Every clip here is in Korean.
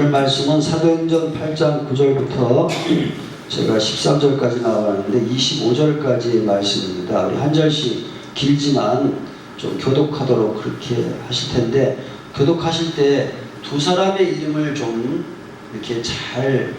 오늘 말씀은 사도행전 8장 9절부터 제가 13절까지 나왔는데 25절까지의 말씀입니다. 우리 한 절씩 길지만 좀 교독하도록 그렇게 하실 텐데, 교독하실 때 두 사람의 이름을 좀 이렇게 잘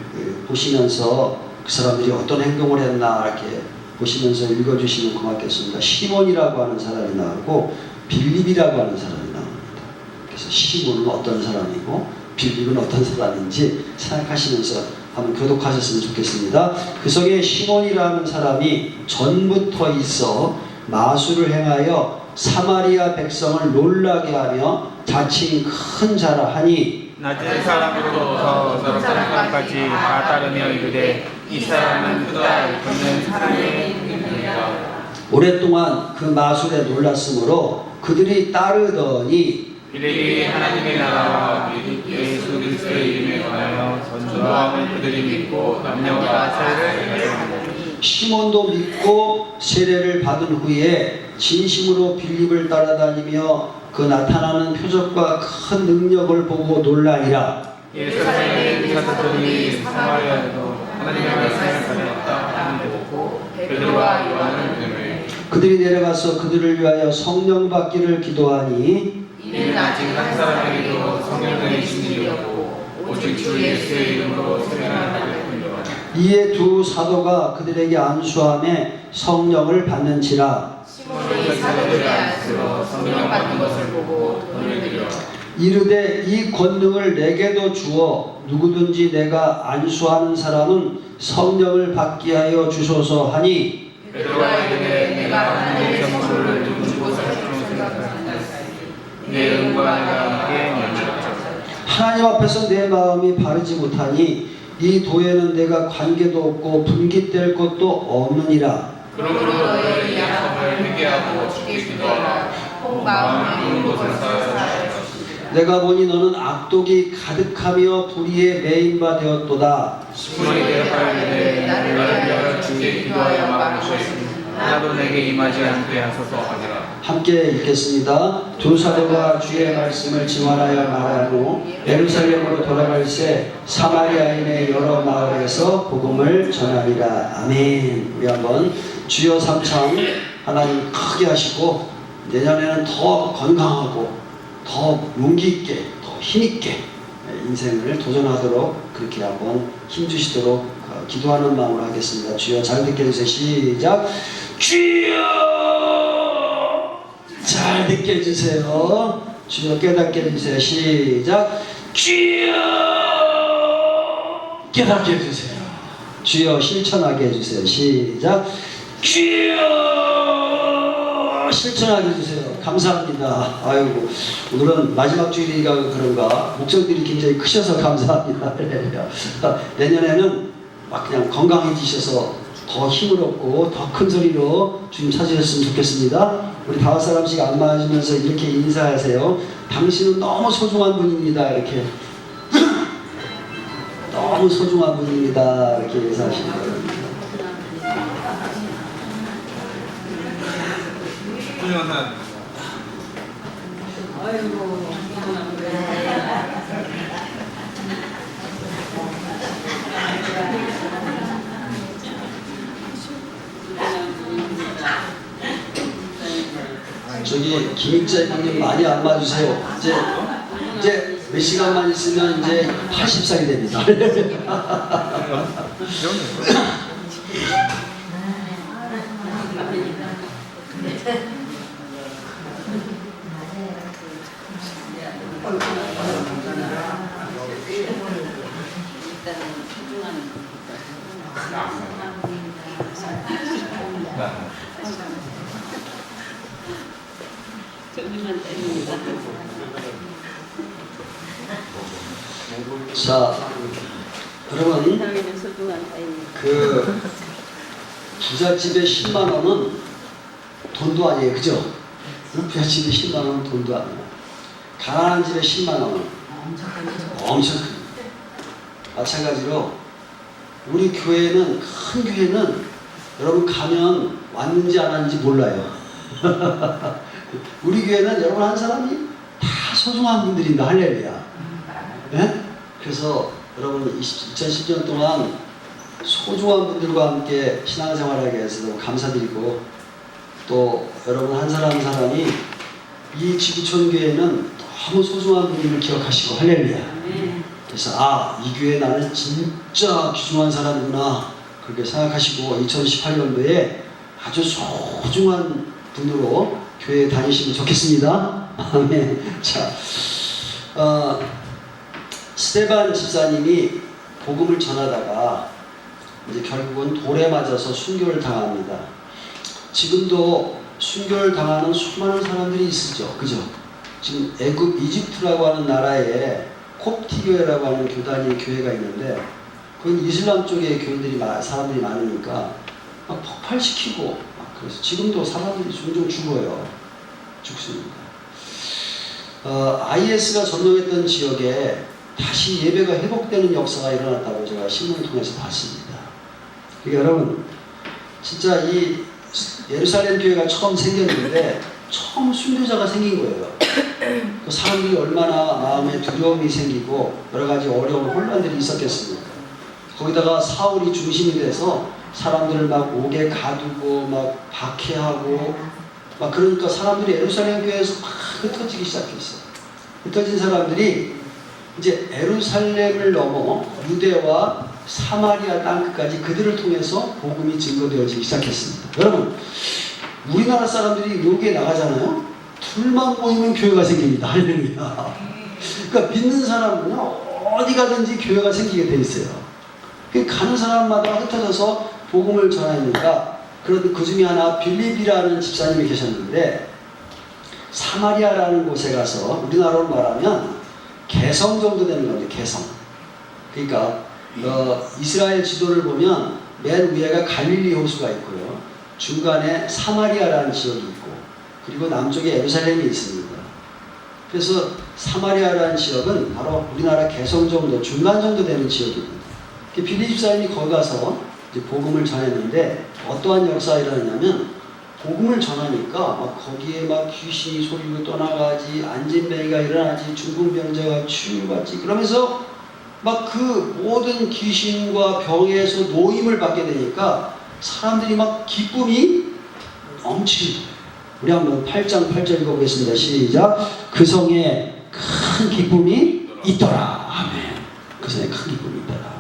보시면서 그 사람들이 어떤 행동을 했나 이렇게 보시면서 읽어주시면 고맙겠습니다. 시몬이라고 하는 사람이 나오고 빌립이라고 하는 사람이 나옵니다. 그래서 시몬은 어떤 사람이고 빌립은 어떤 사람인지 생각하시면서 한번 교독하셨으면 좋겠습니다. 그 속에 시몬이라는 사람이 전부터 있어 마술을 행하여 사마리아 백성을 놀라게 하며 자칭 큰 자라 하니, 낮은 사람으로부터 높은 사람까지 다 따르며 이르되 이 사람은 그가 걷는 사람의 이름이라. 오랫동안 그 마술에 놀랐으므로 그들이 따르더니 빌립이 하나님의 나라와 예수 그리스도의 이름에 관하여 전도함을 그들이 믿고 남녀가 세례를 받으니, 시몬도 믿고 세례를 받은 후에 진심으로 빌립을 따라다니며 그 나타나는 표적과 큰 능력을 보고 놀라니라. 예루살렘의 사도들이 사마리아에도 하나님의 말씀을 받았다 하는 데 듣고 베드로와 요한을 부르매 그들이 내려가서 그들을 위하여 성령 받기를 기도하니, 이는 아직 한 사람에게도 성령의 신이 없고 오직 주 예수의 이름으로 세례를 뿐이라. 이에 두 사도가 그들에게 안수함에 성령을 받는지라. 시몬이 사도들의 안수로 성령 받는 것을 보고 돈을 들여 이르되 이 권능을 내게도 주어 누구든지 내가 안수하는 사람은 성령을 받게 하여 주소서 하니, 베드로가 이르되 내가 하나님의 성소를 두는 곳을 생각하였나니 내 영과 내가 함께 면밀었다. 하나님 앞에서 내 마음이 바르지 못하니 이 도에는 내가 관계도 없고 분깃될 것도 없느니라. 그러므로 너의 약속을 회개하고 주께 기도하라. 꼭 마음을 두는 곳을 쌓아라. 내가 보니 너는 악독이 가득하며 불의에 매인 바 되었도다. 시몬이 대답하였는데 나를 위하여 주께 기도하여 막으셨으니 나도 내게 임하지 않게 하소서 하니라. 함께 읽겠습니다. 두 사도가 주의 말씀을 증언하여 말하고 예루살렘으로 돌아갈새 사마리아인의 여러 마을에서 복음을 전하리라. 아멘. 우리 한번 주여 삼창 하나님 크게 하시고 내년에는 더 건강하고 더 용기 있게 더 힘있게 인생을 도전하도록 그렇게 한번 힘주시도록 기도하는 마음으로 하겠습니다. 주여 잘 듣게 해주세요. 시작. 주여 잘 듣게 해주세요. 주여 깨닫게 해주세요. 시작. 주여 깨닫게 해주세요. 주여 실천하게 해주세요. 시작. 주여 실천하게 해주세요. 감사합니다. 아이고 오늘은 마지막 주일이가 그런가 목소리들이 굉장히 크셔서 감사합니다. 내년에는 막 그냥 건강해지셔서 더 힘을 얻고 더 큰 소리로 주님 찾으셨으면 좋겠습니다. 우리 5사람씩 안마하시면서 이렇게 인사하세요. 당신은 너무 소중한 분입니다. 이렇게 너무 소중한 분입니다. 이렇게 인사하시는 거예요. 저기 김익재 형님 많이 안마주세요. 이제 몇 시간만 있으면 이제 80살이 됩니다. 자, 여러분, 그 부잣집에 10만 원은 돈도 아니에요, 그죠? 부잣집에 10만 원은 돈도 아니에요. 가난한 집에 10만 원은 엄청 큽니다. 마찬가지로 우리 교회는, 큰 교회는 여러분 가면 왔는지 안 왔는지 몰라요. 우리 교회는 여러분 한 사람이 다 소중한 분들입니다. 할렐루야. 네? 그래서 여러분 2010년 동안 소중한 분들과 함께 신앙생활하게 해서 너무 감사드리고, 또 여러분 한 사람 한 사람이 이 지구촌 교회는 너무 소중한 분들을 기억하시고, 할렐루야. 그래서 이 교회 나는 진짜 귀중한 사람이구나 그렇게 생각하시고 2018년도에 아주 소중한 분으로 교회에 다니시면 좋겠습니다. 아멘. 자, 스테반 집사님이 복음을 전하다가 이제 결국은 돌에 맞아서 순교를 당합니다. 지금도 순교를 당하는 수많은 사람들이 있으죠. 그죠? 지금 이집트라고 하는 나라에 콥티교회라고 하는 교회가 있는데, 그건 이슬람 쪽의 교회들이 사람들이 많으니까 막 폭발시키고 그래서 지금도 사람들이 종종 죽습니다. IS가 점령했던 지역에 다시 예배가 회복되는 역사가 일어났다고 제가 신문을 통해서 봤습니다. 그러니까 여러분, 진짜 이 예루살렘 교회가 처음 생겼는데 처음 순교자가 생긴 거예요. 그 사람들이 얼마나 마음에 두려움이 생기고 여러 가지 어려운 혼란들이 있었겠습니까? 거기다가 사울이 중심이 돼서 사람들을 막 옥에 가두고 막 박해하고 막 그러니까 사람들이 예루살렘 교회에서 막 흩어지기 시작했어요. 흩어진 사람들이 이제 예루살렘을 넘어 유대와 사마리아 땅끝까지 그들을 통해서 복음이 증거되어지기 시작했습니다. 여러분, 우리나라 사람들이 여기에 나가잖아요. 둘만 모이면 교회가 생깁니다. 할렐루야. 그러니까 믿는 사람은 어디 가든지 교회가 생기게 돼 있어요. 가는 사람마다 흩어져서 복음을 전하니까, 그런데 그 중에 하나 빌립이라는 집사님이 계셨는데, 사마리아라는 곳에 가서 우리나라로 말하면 개성 정도 되는 건데, 개성. 그러니까 이스라엘 지도를 보면 맨 위에가 갈릴리 호수가 있고요, 중간에 사마리아라는 지역이 있고, 그리고 남쪽에 예루살렘이 있습니다. 그래서 사마리아라는 지역은 바로 우리나라 개성 정도, 중간 정도 되는 지역입니다. 빌립 집사님이 거기 가서 이제 복음을 전했는데 어떠한 역사가 일어나냐면, 복음을 전하니까 막 거기에 막 귀신이 소리로 떠나가지, 안진뱅이가 일어나지, 중풍병자가 치유받지, 그러면서 막 그 모든 귀신과 병에서 노임을 받게 되니까 사람들이 막 기쁨이 넘치는 거예요. 우리 한번 8장 8절 읽어보겠습니다. 시작. 그 성에 큰 기쁨이 있더라. 아멘. 그 성에 큰 기쁨이 있더라.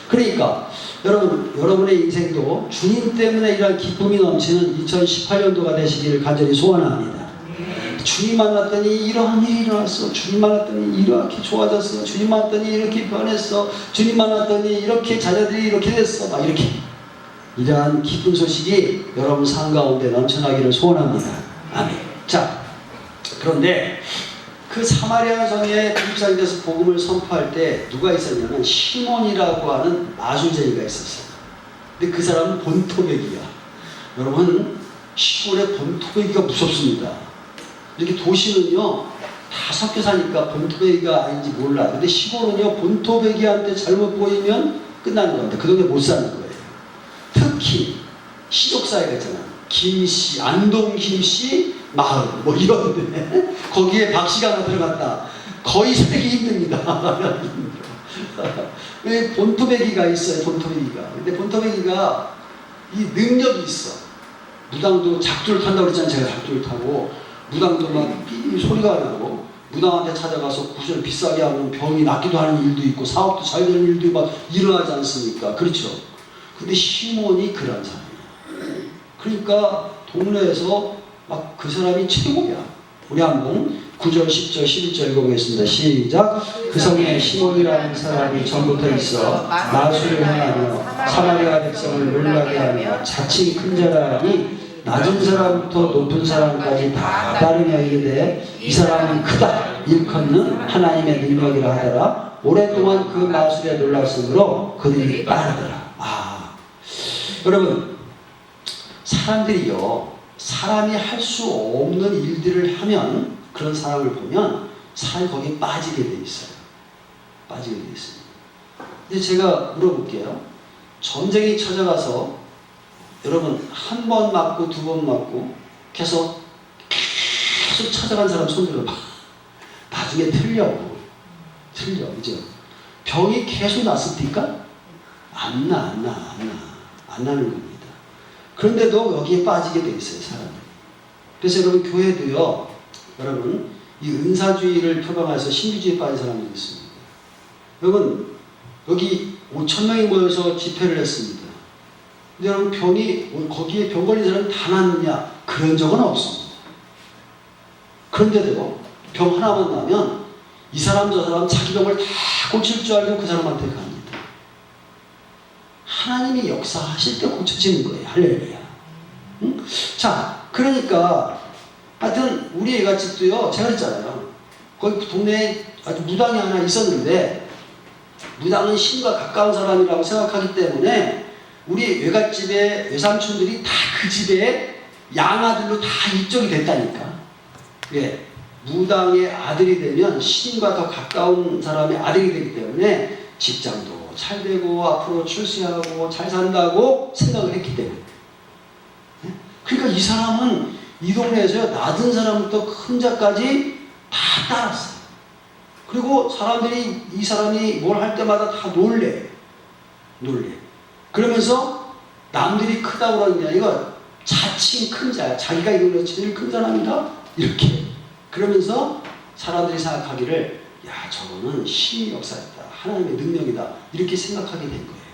그러니까 여러분의 인생도 주님 때문에 이러한 기쁨이 넘치는 2018년도가 되시기를 간절히 소원합니다. 주님 만났더니 이러한 일이 일어났어. 주님 만났더니 이렇게 좋아졌어. 주님 만났더니 이렇게 변했어. 주님 만났더니 이렇게 자녀들이 이렇게 됐어. 막 이렇게 이러한 기쁜 소식이 여러분 삶 가운데 넘쳐나기를 소원합니다. 아멘. 자, 그런데 그 사마리아 성에 빌립사님께서 복음을 선포할 때 누가 있었냐면 시몬이라고 하는 마술쟁이가 있었어요. 근데 그 사람은 본토백이야. 여러분, 시골에 본토백이가 무섭습니다. 이렇게 도시는요 다 섞여 사니까 본토백이가 아닌지 몰라. 근데 시골은요 본토백이한테 잘못 보이면 끝나는 겁니다. 그 동네 못 사는 거예요. 특히 시족사회가 있잖아요. 김씨, 안동 김씨 마을 뭐 이런데 거기에 박씨가 하나 들어갔다. 거의 살기 힘듭니다. 왜 본토배기가 있어요. 본토배기가. 근데 본토배기가 이 능력이 있어. 무당도 작두를 탄다고 그랬잖아요. 제가 작두를 타고 무당도 막 소리가 나고 무당한테 찾아가서 구슬 비싸게 하면 병이 낫기도 하는 일도 있고 사업도 잘 되는 일도 막 일어나지 않습니까? 그렇죠. 근데 시몬이 그런 사람이에요. 그러니까 동네에서 막 그 사람이 최고야. 우리 한번 9절, 10절, 11절 읽어보겠습니다. 시작. 그 성에 시몬이라는 사람이 전부터 있어 마술을 행하며 사마리아 백성을 놀라게 하며 자칭 큰 자라니 낮은 사람부터 높은 사람까지 다 따르며 이르되 이 사람은 크다 일컫는 하나님의 능력이라 하더라. 오랫동안 그 마술에 놀랐으므로 그들이 따르더라. 여러분, 사람들이요 사람이 할 수 없는 일들을 하면 그런 사람을 보면 사람이 거기에 빠지게 돼 있어요. 빠지게 돼 있습니다. 근데 제가 물어볼게요. 전쟁이 찾아가서 여러분 한 번 맞고 두 번 맞고 계속 찾아간 사람 손 들어봐. 나중에 틀려. 그죠? 병이 계속 났습니까? 안 나는 겁니다. 그런데도 여기에 빠지게 돼 있어요, 사람이. 그래서 여러분, 교회도요, 여러분, 이 은사주의를 표방해서 신비주의에 빠진 사람들이 있습니다. 여러분, 여기 5,000명이 모여서 집회를 했습니다. 근데 여러분, 거기에 병 걸린 사람이 다 낫느냐? 그런 적은 없습니다. 그런데도 병 하나만 나면 이 사람 저 사람 자기 병을 다 고칠 줄 알고 그 사람한테 갑니다. 하나님이 역사하실 때 고쳐지는 거예요. 할렐루야. 응? 자, 그러니까 하여튼 우리 애가집도요, 제가 그랬잖아요. 거기 동네에 아주 무당이 하나 있었는데, 무당은 신과 가까운 사람이라고 생각하기 때문에 우리 외갓집의 외삼촌들이 다 그 집에 양아들로 다 입적이 됐다니까. 예, 무당의 아들이 되면 신과 더 가까운 사람의 아들이 되기 때문에 직장도 잘 되고 앞으로 출세하고 잘 산다고 생각을 했기 때문에. 예? 그러니까 이 사람은 이 동네에서 낮은 사람부터 큰 자까지 다 따랐어요. 그리고 사람들이 이 사람이 뭘 할 때마다 다 놀래. 그러면서 남들이 크다고 그러는 게 아니고 자칭 큰 자야. 자기가 이 동네에서 제일 큰 사람이다. 이렇게. 그러면서 사람들이 생각하기를, 야, 저거는 신의 역사였다. 하나님의 능력이다. 이렇게 생각하게 된 거예요.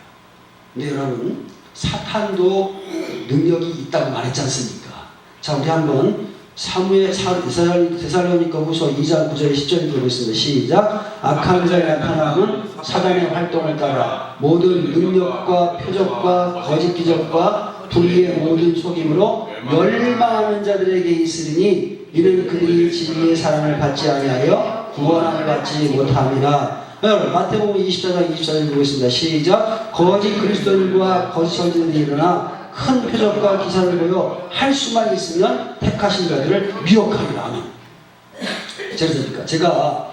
근데 여러분, 사탄도 능력이 있다고 말했지 않습니까? 자, 우리 한번 데살로니가 후서 2장 9절 10절 읽어보겠습니다. 시작. 악한 자의 나타남은 사단의 활동을 따라 모든 능력과 표적과 거짓 기적과 불의의 모든 속임으로 멸망하는 자들에게 있으리니 이는 그들이 진리의 사랑을 받지 아니하여 구원함을 받지 못함이라. 여러분, 마태복음 24장 24절 읽어보겠습니다. 시작. 거짓 그리스도인과 거짓 선지자들이 일어나 큰 표적과 기사를 보여 할 수만 있으면 택하신 자들을 미혹하리라. 아멘. 제가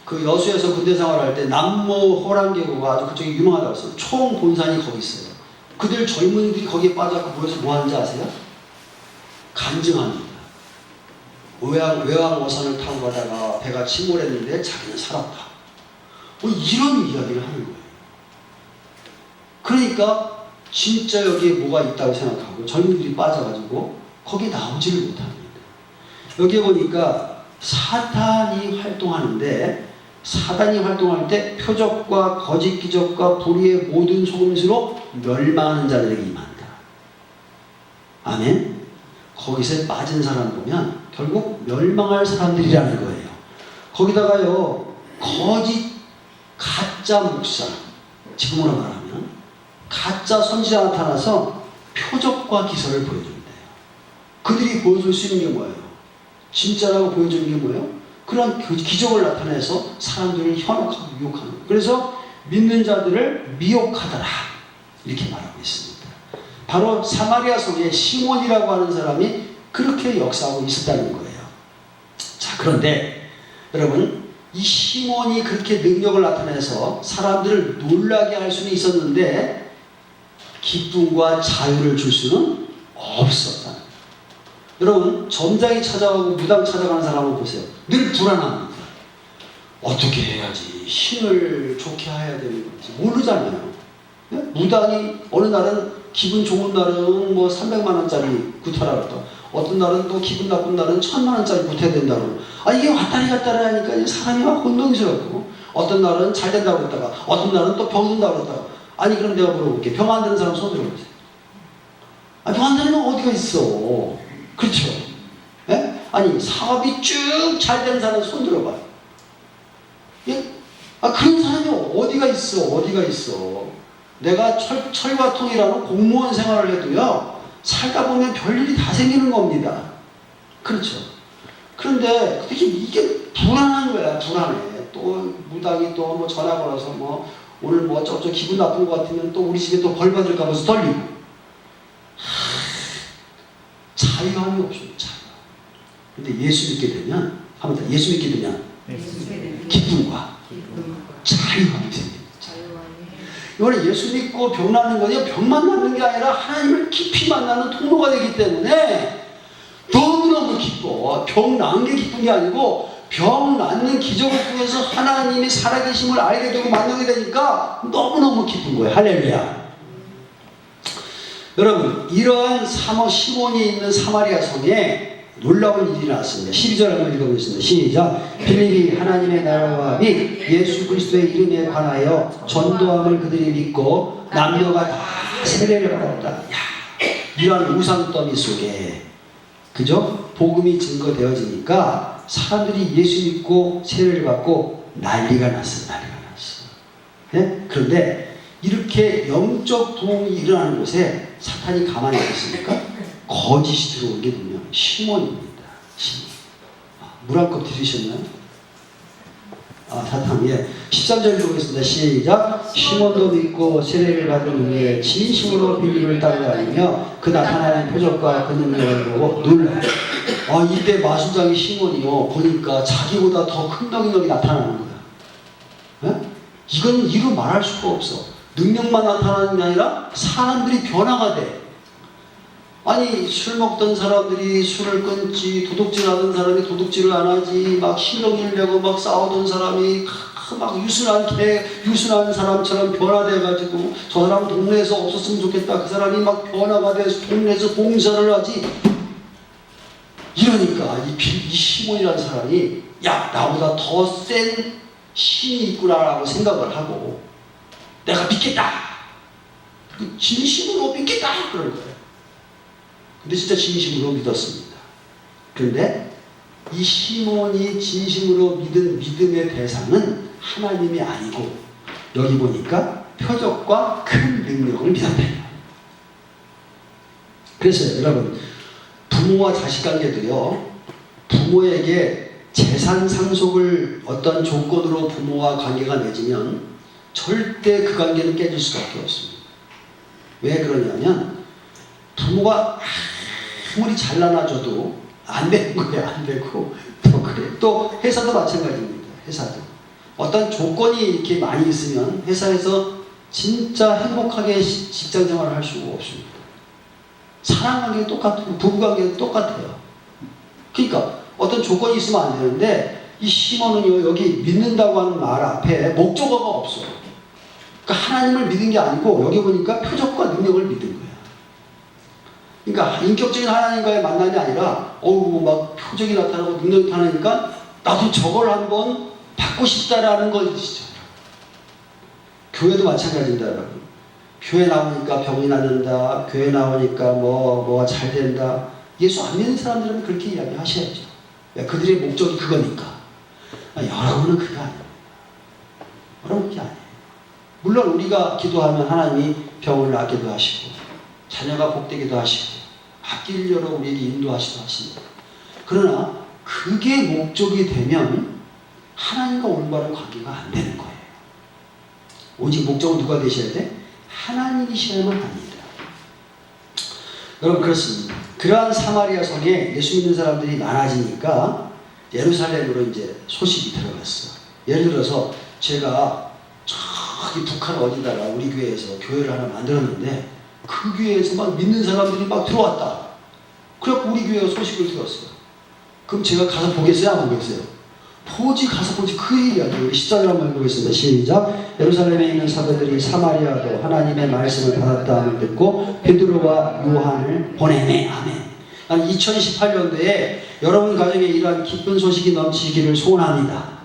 그 여수에서 군대 생활할 때 남모 호랑계구가 아주 그쪽이 유명하다고 했어요. 총 본산이 거기 있어요. 그들 젊은이들이 거기에 빠져서 모여서 뭐 하는지 아세요? 간증합니다. 외왕 오선을 타고 가다가 배가 침몰했는데 자기는 살았다. 뭐 이런 이야기를 하는 거예요. 그러니까 진짜 여기에 뭐가 있다고 생각하고 젊은이들이 빠져가지고 거기에 나오지를 못합니다. 여기에 보니까 사탄이 활동하는데, 사단이 활동할 때 표적과 거짓 기적과 불의의 모든 속임수로 멸망하는 자들에게 임한다. 아멘. 거기서 빠진 사람 보면 결국 멸망할 사람들이라는 거예요. 거기다가요, 거짓 가짜 목사, 지금으로 말하면 가짜 선지자 나타나서 표적과 기사를 보여준대요. 그들이 보여줄 수 있는 게 뭐예요? 진짜라고 보여주는 게 뭐예요? 그런 기적을 나타내서 사람들을 현혹하고 유혹하는 거예요. 그래서 믿는 자들을 미혹하더라, 이렇게 말하고 있습니다. 바로 사마리아 성에 시몬이라고 하는 사람이 그렇게 역사하고 있었다는 거예요. 자, 그런데 여러분, 이 시몬이 그렇게 능력을 나타내서 사람들을 놀라게 할 수는 있었는데 기쁨과 자유를 줄 수는 없었다. 여러분, 점장이 찾아가고 무당 찾아가는 사람을 보세요. 늘 불안합니다. 어떻게 해야지 신을 좋게 해야 되는 건지 모르잖아요. 네? 무당이 어느 날은 기분 좋은 날은 뭐 300만 원짜리 구타라 그랬다. 어떤 날은 또 기분 나쁜 날은 1000만 원짜리 구타야 된다고. 아, 이게 왔다리 갔다리 하니까 사람이 막 혼동스럽고, 어떤 날은 잘 된다고 그랬다가 어떤 날은 또 병 든다고 그랬다가. 아니, 그럼 내가 물어볼게. 병 안 되는 사람 손 들어보세요. 아, 병 안 되는 건 어디가 있어? 그렇죠? 예? 아니, 사업이 쭉 잘 되는 사람 손 들어봐요. 예? 아, 그런 사람이 어디가 있어? 내가 철과통이라는 공무원 생활을 해도요, 살다 보면 별일이 다 생기는 겁니다. 그렇죠? 그런데 이게 불안한 거야, 불안해. 또 무당이 또 뭐 전화 걸어서 뭐 오늘 뭐 어쩌고 기분 나쁜 것 같으면 또 우리 집에 또 벌 받을까 봐서 떨리고. 자유함이 없습니다. 자유. 근데 예수 믿게 되면, 합니다. 예수 믿게 되면 기쁨과 자유함이 생깁니다. 이거는 예수 믿고 병 낫는 거냐, 병만 낫는 게 아니라 하나님을 깊이 만나는 통로가 되기 때문에 너무너무 기뻐. 병 나은 게 기쁜 게 아니고 병 낫는 기적을 통해서 하나님이 살아계심을 알게 되고 만나게 되니까 너무너무 기쁜 거예요. 할렐루야. 여러분, 이러한 시몬이 있는 사마리아 성에 놀라운 일이 나왔습니다. 12절 한번 읽어보겠습니다. 시작. 빌립이 하나님의 나라와 및 예수 그리스도의 이름에 관하여 전도함을 그들이 믿고 남녀가 다 세례를 받았다. 야, 이러한 우상더미 속에 그죠? 복음이 증거되어지니까 사람들이 예수 믿고 세례를 받고 난리가 났어. 네? 그런데 이렇게 영적 도움이 일어나는 곳에 사탄이 가만히 있습니까? 거짓이 들어온 게 누구냐? 시몬입니다. 시몬. 물 한 컵 드리셨나요? 사탄. 예. 13절 읽어보겠습니다. 시작. 시몬도 믿고 세례를 받은 후에 진심으로 빌립을 따라다니며 그 나타나는 표적과 그 능력을 보고 놀라. 이때 마술장이 시몬이요. 보니까 자기보다 더 큰 능력이 나타나는 거야. 예? 이건 이루 말할 수가 없어. 능력만 나타나는 게 아니라 사람들이 변화가 돼. 아니, 술 먹던 사람들이 술을 끊지, 도둑질하던 사람이 도둑질을 안 하지, 막 신경질내고 막 싸우던 사람이 막 유순한 사람처럼 변화돼가지고 저 사람 동네에서 없었으면 좋겠다. 그 사람이 막 변화가 돼서 동네에서 봉사를 하지. 이러니까 이 시몬이라는 사람이 야, 나보다 더 센 신이 있구나라고 생각을 하고 내가 믿겠다. 진심으로 믿겠다. 그런 거예요. 근데 진짜 진심으로 믿었습니다. 그런데 이 시몬이 진심으로 믿은 믿음의 대상은 하나님이 아니고 여기 보니까 표적과 큰 능력을 믿었다. 그래서 여러분, 부모와 자식 관계도요, 부모에게 재산 상속을 어떤 조건으로 부모와 관계가 맺으면 절대 그 관계는 깨질 수밖에 없습니다. 왜 그러냐면 부모가 아무리 잘라놔줘도 안 되는 거예요. 안 되고 또 그래. 또 회사도 마찬가지입니다. 회사도 어떤 조건이 이렇게 많이 있으면 회사에서 진짜 행복하게 직장 생활을 할 수가 없습니다. 사랑 관계도 똑같고 부부 관계도 똑같아요. 그러니까 어떤 조건이 있으면 안 되는데 이 시몬은요, 여기 믿는다고 하는 말 앞에 목적어가 없어요. 그러니까 하나님을 믿은 게 아니고 여기 보니까 표적과 능력을 믿은 거예요. 그러니까 인격적인 하나님과의 만남이 아니라 막 표적이 나타나고 능력이 나타나니까 나도 저걸 한번 받고 싶다라는 것이죠. 교회도 마찬가지입니다, 여러분. 교회 나오니까 병이 낫는다. 교회 나오니까 뭐가 잘 된다. 예수 안 믿는 사람들은 그렇게 이야기하셔야죠. 그들의 목적이 그거니까. 여러분은 그거 아니에요. 여러분 그게 아니에요. 물론 우리가 기도하면 하나님이 병을 낫기도 하시고 자녀가 복되기도 하시고 앞길 열어 우리에게 인도하시기도 하십니다. 그러나 그게 목적이 되면 하나님과 올바른 관계가 안 되는 거예요. 오직 목적은 누가 되셔야 돼? 하나님이셔야만 합니다. 여러분 그렇습니다. 그러한 사마리아 성에 예수 믿는 사람들이 많아지니까 예루살렘으로 이제 소식이 들어갔어. 예를 들어서 제가 저기 북한 어디다가 우리 교회에서 교회를 하나 만들었는데 그 교회에서 막 믿는 사람들이 막 들어왔다. 그래갖고 우리 교회가 소식을 들었어요. 그럼 제가 가서 보겠어요? 안 보겠어요? 가서 보지. 그 얘기하죠. 우리 14절 한번 보겠습니다. 시작. 예루살렘에 있는 사도들이 사마리아도 하나님의 말씀을 받았다함을 듣고 베드로와 요한을 보내네. 아멘. 난 2018년도에 여러분 가정에 이러한 기쁜 소식이 넘치기를 소원합니다.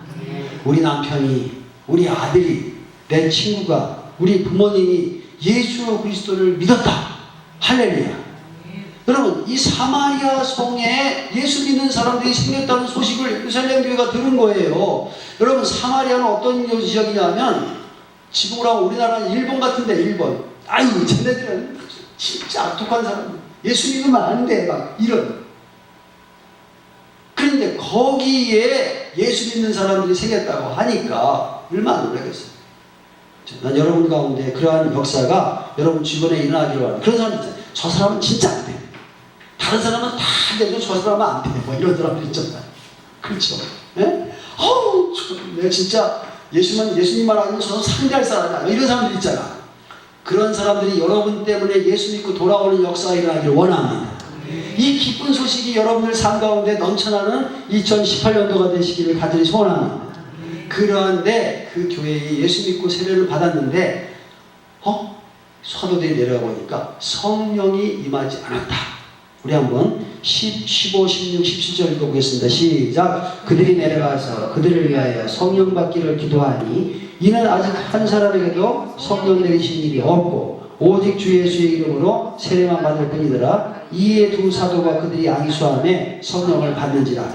우리 남편이, 우리 아들이, 내 친구가, 우리 부모님이 예수 그리스도를 믿었다. 할렐루야. 여러분, 이 사마리아 성에 예수 믿는 사람들이 생겼다는 소식을 예루살렘 교회가 들은 거예요. 여러분, 사마리아는 어떤 지역이냐면 지금으로 우리나라는 일본 같은데, 일본. 아유, 쟤네들은 진짜 악독한 사람. 예수 믿으면 안 돼. 막 이런. 그런데 거기에 예수 믿는 사람들이 생겼다고 하니까 얼마나 놀라겠어요. 난 여러분 가운데 그러한 역사가 여러분 주변에 일어나기를 바랍니다. 그런 사람 있잖아요. 저 사람은 진짜 안 돼. 다른 사람은 다 돼도 저 사람은 안 돼. 뭐 이런 사람들 있잖아요. 그렇죠. 예? 내가 진짜 예수님만 알면 저는 상대할 사람이야. 이런 사람들 있잖아. 그런 사람들이 여러분 때문에 예수 믿고 돌아오는 역사가 일어나기를 원합니다. 이 기쁜 소식이 여러분들 삶 가운데 넘쳐나는 2018년도가 되시기를 간절히 소원합니다. 그런데 그 교회에 예수 믿고 세례를 받았는데 사도들이 내려가 보니까 성령이 임하지 않았다. 우리 한번 10, 15, 16, 17절 읽어보겠습니다. 시작. 그들이 내려가서 그들을 위하여 성령 받기를 기도하니 이는 아직 한 사람에게도 성령 내리신 일이 없고 오직 주 예수의 이름으로 세례만 받을 뿐이더라. 이에 두 사도가 그들이 안수함에 성령을 받는지라.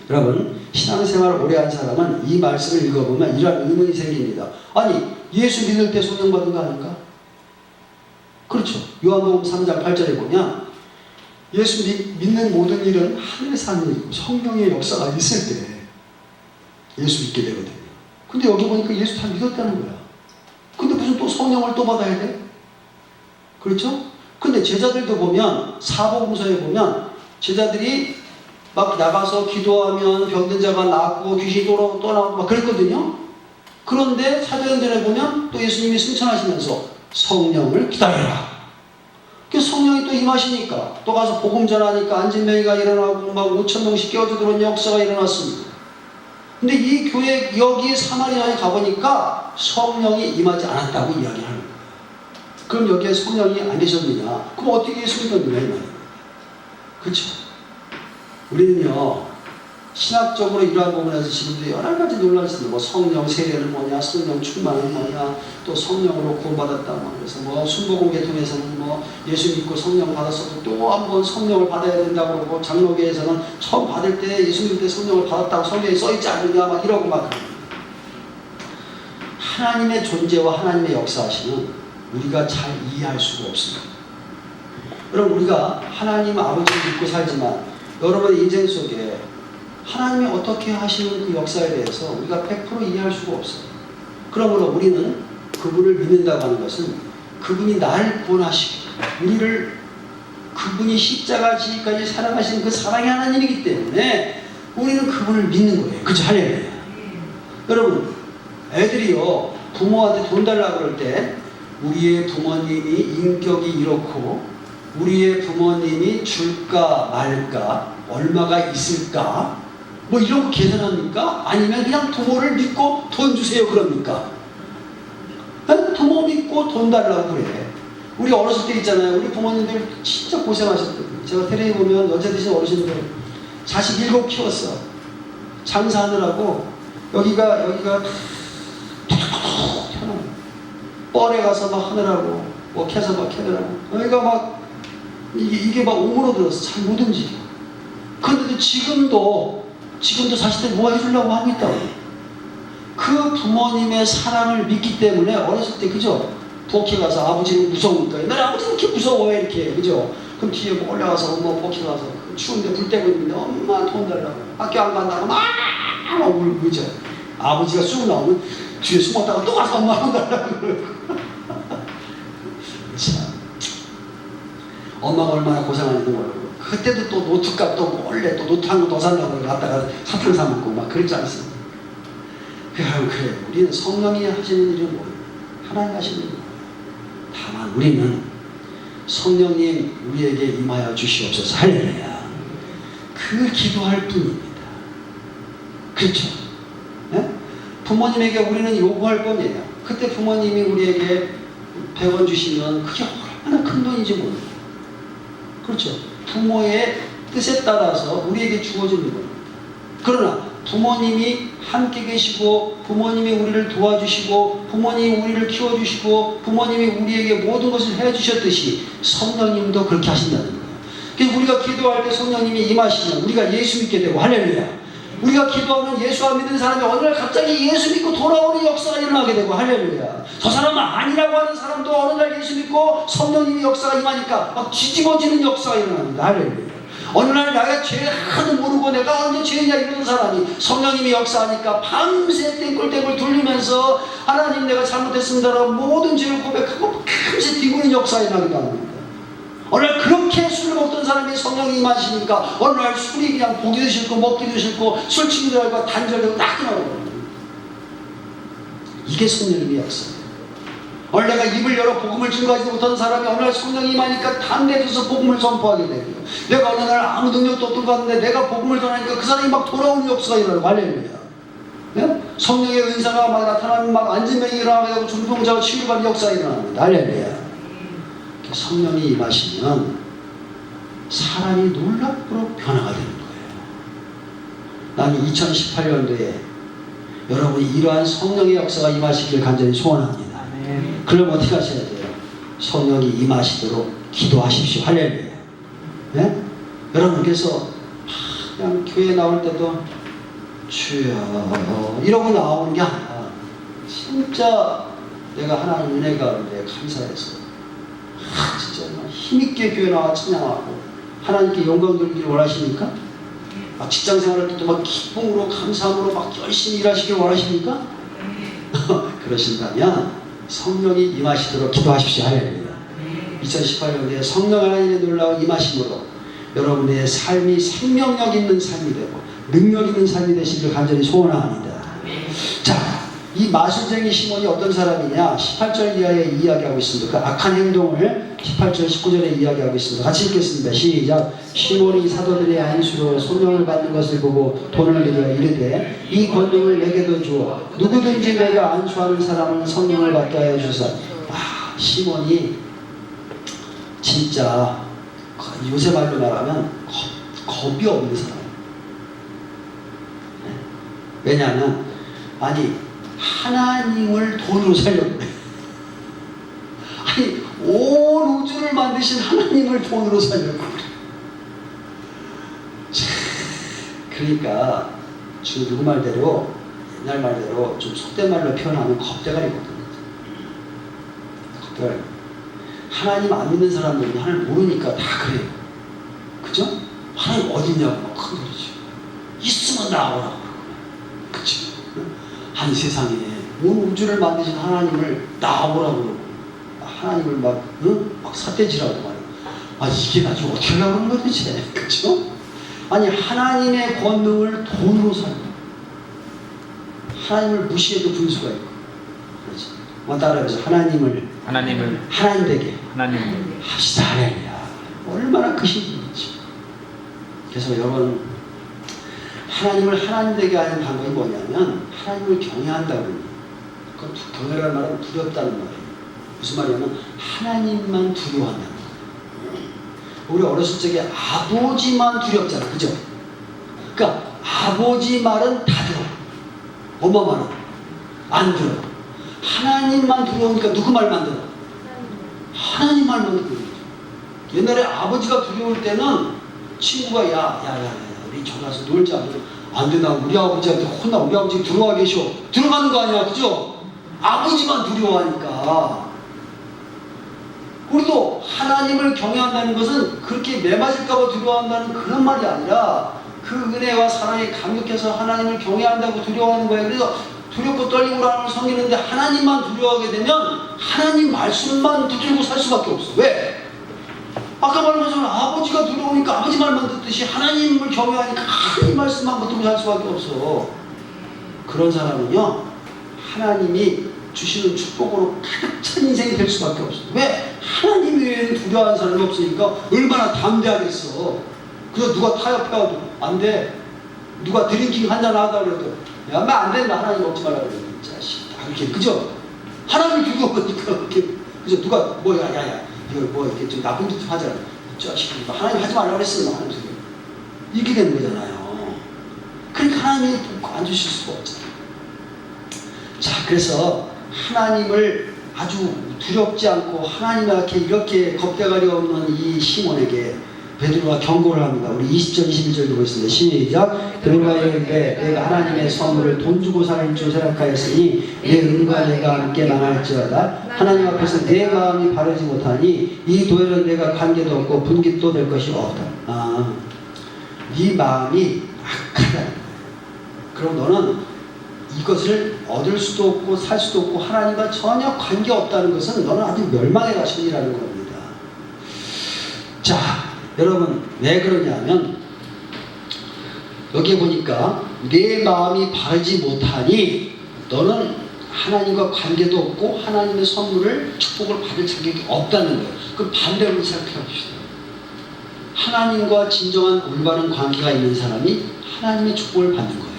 여러분, 신앙생활을 오래 한 사람은 이 말씀을 읽어보면 이런 의문이 생깁니다. 아니, 예수 믿을 때 성령 받은 거 아닌가? 그렇죠. 요한복음 3장 8절에 보면 예수 믿는 모든 일은 하늘에서 하는 일이고 성령의 역사가 있을 때 예수 믿게 되거든요. 근데 여기 보니까 예수 다 믿었다는 거야. 근데 무슨 또 성령을 또 받아야 돼? 그렇죠? 근데 제자들도 보면 사복음서에 보면 제자들이 막 나가서 기도하면 병든 자가 낫고 귀신이 또 나오고 막 그랬거든요. 그런데 사도행전에 보면 또 예수님이 승천하시면서 성령을 기다려라. 그 성령이 또 임하시니까 또 가서 복음 전하니까 안진뱅이가 일어나고 막 5,000명씩 깨어져 들어온 역사가 일어났습니다. 근데 이 교회 여기 사마리아에 가보니까 성령이 임하지 않았다고 이야기하는 거예요. 그럼 여기에 성령이 안 계셨느냐? 그럼 어떻게 예수 믿었느냐 이 말이에요. 그렇죠? 우리는요 신학적으로 이러한 부분에서 지금도 여러 가지 논란이 있습니다. 뭐 성령 세례는 뭐냐, 성령 충만은 뭐냐, 또 성령으로 구원받았다. 뭐 그래서 뭐 순복음 계통에서는 뭐 예수 믿고 성령 받았어도 또 한 번 성령을 받아야 된다고 그러고 장로교에서는 처음 받을 때 예수 믿을 때 성령을 받았다고 성경에 써있지 않느냐 막 이러고 막 하나님의 존재와 하나님의 역사하시는 우리가 잘 이해할 수가 없습니다. 여러분 우리가 하나님 아버지를 믿고 살지만 여러분의 인생 속에 하나님이 어떻게 하시는 그 역사에 대해서 우리가 100% 이해할 수가 없어요. 그러므로 우리는 그분을 믿는다고 하는 것은 그분이 나를 구원하시고 우리를 그분이 십자가 지기까지 사랑하신 그 사랑의 하나님이기 때문에 우리는 그분을 믿는 거예요. 그죠? 할렐루야. 여러분 애들이요 부모한테 돈 달라고 그럴 때 우리의 부모님이 인격이 이렇고 우리의 부모님이 줄까 말까 얼마가 있을까 뭐 이런 거 계산합니까? 아니면 그냥 부모를 믿고 돈 주세요 그럽니까? 부모 믿고 돈 달라고 그래. 우리 어렸을 때 있잖아요. 우리 부모님들 진짜 고생하셨거든요. 제가 텔레비 보면 연세 드신 어르신들 자식 7 키웠어. 장사하느라고 여기가 툭툭툭 튀어나와요. 뻘에 가서 막 하느라고 뭐 캐서 막 캐느라고 여기가 막 이게 막 오므러들어서 잘 못 움직여. 그런데 지금도 자식들 뭐 해주려고 하고 있다고. 그 부모님의 사랑을 믿기 때문에 어렸을 때 그죠? 부엌에 가서 아버지는 무서우니까 너 아버지 이렇게 무서워 이렇게 그죠? 그럼 뒤에 뭐 올라가서 엄마 부엌에 가서 추운데 불 떼고 있는데 엄마 돈 달라고 학교 안 간다고 막 울죠. 아버지가 쑥 나오면 뒤에 숨었다가 또 가서 엄마 돈 달라고 그러고 참 엄마가 얼마나 고생하는지 모르고 그때도 또 노트값도 몰래 또 노트 한 거 더 살라고 갔다가 사탕 사 먹고 막 그랬지 않습니까? 그래 우리는 성령이 하시는 일은 뭐예요? 하나님 하시는 일은 뭐예요? 다만 우리는 성령님 우리에게 임하여 주시옵소서 할렐루야 그 기도할 뿐입니다. 그렇죠? 네? 부모님에게 우리는 요구할 뿐이에요. 그때 부모님이 우리에게 100원 주시면 그게 얼마나 큰 돈인지 모릅니다. 그렇죠? 부모의 뜻에 따라서 우리에게 주어지는 겁니다. 그러나 부모님이 함께 계시고 부모님이 우리를 도와주시고 부모님이 우리를 키워주시고 부모님이 우리에게 모든 것을 해주셨듯이 성령님도 그렇게 하신다는 거예요. 그래서 우리가 기도할 때 성령님이 임하시면 우리가 예수 믿게 되고 할렐루야. 우리가 기도하면 예수 안 믿는 사람이 어느 날 갑자기 예수 믿고 돌아오는 역사가 일어나게 되고 할렐루야. 저 사람은 아니라고 하는 사람도 어느 날 예수 믿고 성령님의 역사가 임하니까 막 뒤집어지는 역사가 일어납니다. 할렐루야. 어느 날 내가 죄 하나도 모르고 내가 언제 죄냐 이러는 사람이 성령님이 역사하니까 밤새 땡굴땡굴 돌리면서 하나님 내가 잘못했습니다라고 모든 죄를 고백하고 밤새 뒤구는 역사가 일어나기도 합니다. 어느 날 그렇게 술을 먹던 사람이 성령이 임하시니까 어느 날 술이 그냥 보기도 싫고 먹기도 싫고 술취기도 하고 단절되고 딱 나오고 이게 성령님의 역사예요. 오늘 내가 입을 열어 복음을 증거하지 못한 사람이 어느 날 성령이 임하니까 담대해져서 복음을 선포하게 되고요. 내가 어느 날 아무 능력도 없던 것 같은데 내가 복음을 전하니까 그 사람이 막 돌아오는 역사가 일어나고 할렐루야. 네? 성령의 은사가 막 나타나면 막 안진병이 일어나게 되고 중동자가 치유받는 역사가 일어납니다. 할렐루야. 성령이 임하시면 사람이 놀랍도록 변화가 되는 거예요. 나는 2018년도에 여러분이 이러한 성령의 역사가 임하시길 간절히 소원합니다. 그럼 어떻게 하셔야 돼요? 성령이 임하시도록 기도하십시오. 할렐루야. 네? 여러분 그래서 그냥 교회 나올 때도 주여 이러고 나오는 게 아니라 진짜 내가 하나님 은혜 가운데 감사해서 진짜 힘있게 교회 나와 찬양하고 하나님께 영광 돌리기를 원하십니까? 직장 생활할 때도 막 기쁨으로 감사함으로 막 열심히 일하시길 원하십니까? 그러신다면 성령이 임하시도록 기도하십시오. 할렐루야. 2018년에 성령 하나님의 놀라운 임하심으로 여러분의 삶이 생명력 있는 삶이 되고 능력 있는 삶이 되시길 간절히 소원합니다. 자, 이 마술쟁이 시몬이 어떤 사람이냐? 18절 이하에 이야기하고 있습니다. 그 악한 행동을 18절 19절에 이야기하고 있습니다. 같이 읽겠습니다. 시작. 시몬이 사도들의 안수로 소명을 받는 것을 보고 돈을 드려 이르되 이 권능을 내게도 주어 누구든지 내가 안수하는 사람은 성령을 받게 하여 주사. 시몬이 진짜 요새 말로 말하면 겁이 없는 사람. 왜냐하면 하나님을 돈으로 살려고 그래. 온 우주를 만드신 하나님을 돈으로 살려고 그래. 그러니까 누구 말대로 옛날 말대로 좀 속된 말로 표현하면 겁대가리거든. 겁대가리. 하나님 안 믿는 사람들은 하나님 모르니까 다 그래요. 그죠? 하나님 어딨냐고 막 큰 소리죠. 있으면 나오라고. 그치? 한 세상에 온 우주를 만드신 하나님을 나오라고 그러고 하나님을 막 삿대질하고 말이야. 이게 나중에 어떻게 하려고 그러는 거야 도대체. 그쵸? 하나님의 권능을 돈으로 살고 하나님을 무시해도 분수가 있고 그렇지. 따라해서 하나님을 하나님 되게 합시다. 할렐루야. 얼마나 크신 분이지. 그래서 여러분 하나님을 하나님 되게 하는 방법이 뭐냐면 하나님을 경외한다는 그 경외라는 말은 두렵다는 말이에요. 무슨 말이냐면 하나님만 두려워한다는 거예요. 우리 어렸을 적에 아버지만 두렵잖아. 그죠? 그러니까 아버지 말은 다 들어. 엄마 말은 안 들어. 하나님만 두려우니까 누구 말만 들어? 하나님 말만 들어. 옛날에 아버지가 두려울 때는 친구가 야 우리 저기 가서 놀자. 안 된다. 우리 아버지한테 혼나. 우리 아버지 들어와 계셔. 들어가는 거 아니야. 그죠? 아버지만 두려워하니까. 우리도 하나님을 경외한다는 것은 그렇게 매맞을까봐 두려워한다는 그런 말이 아니라 그 은혜와 사랑에 감격해서 하나님을 경외한다고 두려워하는 거예요. 그래서 두렵고 떨림으로 하나님을 섬기는데 하나님만 두려워하게 되면 하나님 말씀만 붙들고 살 수밖에 없어. 왜? 아까 말한 것처럼 아버지가 두려우니까 아버지 말만 듣듯이 하나님을 경외하니까 하나님 말씀만 붙들고 살 수밖에 없어. 그런 사람은요 하나님이 주시는 축복으로 가득 찬 인생이 될 수밖에 없어. 왜? 하나님 외에는 두려워하는 사람이 없으니까 얼마나 담대하겠어. 그래서 누가 타협해 와도 안 돼. 누가 드링킹 한잔 하다 그래도 야, 안 된다. 하나님 먹지 말라 그래. 자식. 이렇게 그죠? 하나님 두려워하니까 그렇게 그죠? 누가 야야 이걸 이렇게 좀 나쁜 짓 좀 하잖아. 자식. 하나님 하지 말라 그랬어. 하나님 두려워. 이렇게 되는 거잖아요. 그러니까 하나님이 안 주실 수가 없잖아. 자, 그래서 하나님을 아주 두렵지 않고 하나님께 이렇게 겁대가리 없는 이 시몬에게 베드로가 경고를 합니다. 우리 20절 21절 보고 있습니다. 시작. 베드로가 이르되 내가 하나님의 선물을 돈 주고 사는 줄 생각하였으니 내 은과 내가 함께 망할지어다. 하나님 앞에서 내 마음이 바르지 못하니 이 도에는 내가 관계도 없고 분깃도 될 것이 없다. 네 마음이 악하다. 그럼 너는 이것을 얻을 수도 없고 살 수도 없고 하나님과 전혀 관계없다는 것은 너는 아주 멸망의 가신이라는 겁니다. 자, 여러분 왜 그러냐면 여기 보니까 내 마음이 바르지 못하니 너는 하나님과 관계도 없고 하나님의 선물을 축복을 받을 자격이 없다는 거예요. 그럼 반대로 생각해 봅시다. 하나님과 진정한 올바른 관계가 있는 사람이 하나님의 축복을 받는 거예요.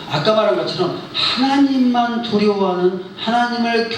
아까 말한 것처럼 하나님만 두려워하는, 하나님을